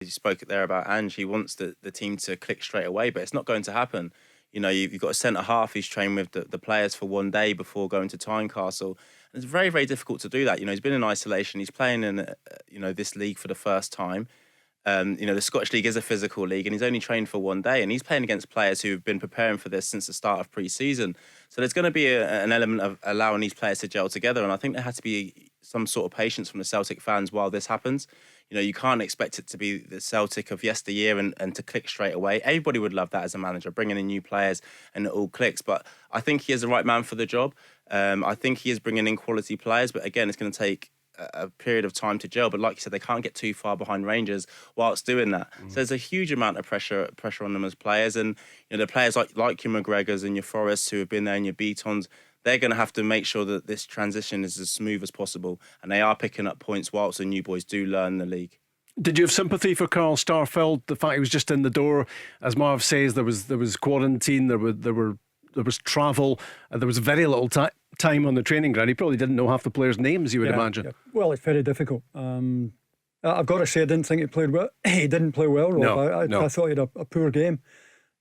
You spoke there about Ange. He wants the team to click straight away, but it's not going to happen. You know, you've got a centre-half who's trained with the players for one day before going to Tynecastle. And it's very, very difficult to do that. You know, he's been in isolation. He's playing in, this league for the first time. The Scottish League is a physical league, and he's only trained for one day, and he's playing against players who've been preparing for this since the start of pre-season. So there's going to be an element of allowing these players to gel together, and I think there has to be some sort of patience from the Celtic fans while this happens. You know, you can't expect it to be the Celtic of yesteryear and to click straight away. Everybody would love that as a manager, bringing in new players and it all clicks. But I think he is the right man for the job. I think he is bringing in quality players, but again, it's going to take a period of time to gel. But like you said, they can't get too far behind Rangers whilst doing that. So there's a huge amount of pressure on them as players. And the players like your McGregors and your Forrests who have been there, and your Beatons, they're going to have to make sure that this transition is as smooth as possible. And they are picking up points whilst the new boys do learn the league. Did you have sympathy for Carl Starfelt? The fact he was just in the door, as Marv says, there was quarantine, there was travel, there was very little time on the training ground. He probably didn't know half the players' names, you would imagine. Yeah. Well, it's very difficult. I've got to say, I didn't think he played well. He didn't play well, Rob. I thought he had a poor game,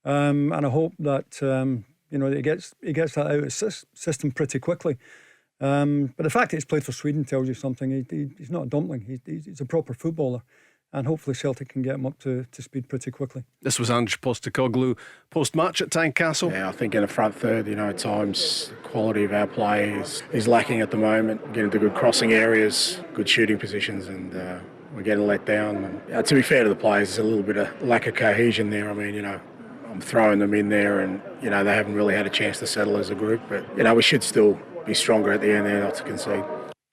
and I hope that he gets that out of his system pretty quickly. But the fact that he's played for Sweden tells you something. He's not a dumpling. He's a proper footballer. And hopefully Celtic can get him up to speed pretty quickly. This was Ange Postecoglou post-match at Tynecastle. Yeah, I think in the front third, at times the quality of our play is lacking at the moment. Getting to good crossing areas, good shooting positions, and we're getting let down. And, to be fair to the players, there's a little bit of lack of cohesion there. I mean, I'm throwing them in there, and they haven't really had a chance to settle as a group. But we should still be stronger at the end there not to concede.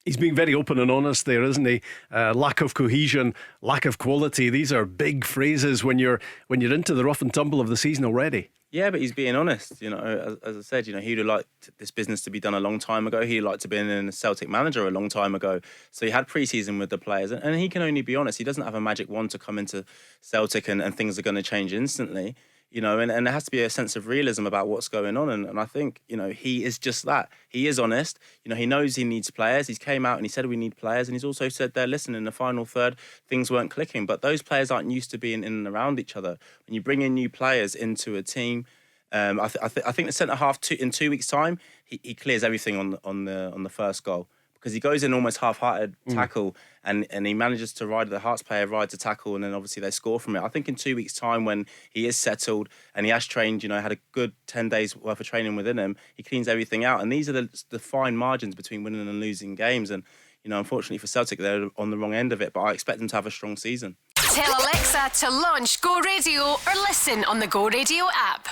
He's being very open and honest there, isn't he? Lack of cohesion, lack of quality. These are big phrases when you're into the rough and tumble of the season already. Yeah, but he's being honest. As I said, he'd have liked this business to be done a long time ago. He'd liked to have been a Celtic manager a long time ago. So he had pre-season with the players, and he can only be honest. He doesn't have a magic wand to come into Celtic and things are going to change instantly. And there has to be a sense of realism about what's going on. And I think, he is just that. He is honest. He knows he needs players. He's came out and he said we need players. And he's also said there, listen, in the final third, things weren't clicking. But those players aren't used to being in and around each other. When you bring in new players into a team, I think the centre-half in 2 weeks' time, he clears everything on the first goal. Because he goes in almost half-hearted tackle and he manages to ride the Hearts player, rides a tackle, and then obviously they score from it. I think in 2 weeks' time, when he is settled and he has trained, had a good 10 days worth of training within him, he cleans everything out. And these are the fine margins between winning and losing games. And, unfortunately for Celtic, they're on the wrong end of it, but I expect them to have a strong season. Tell Alexa to launch Go Radio or listen on the Go Radio app.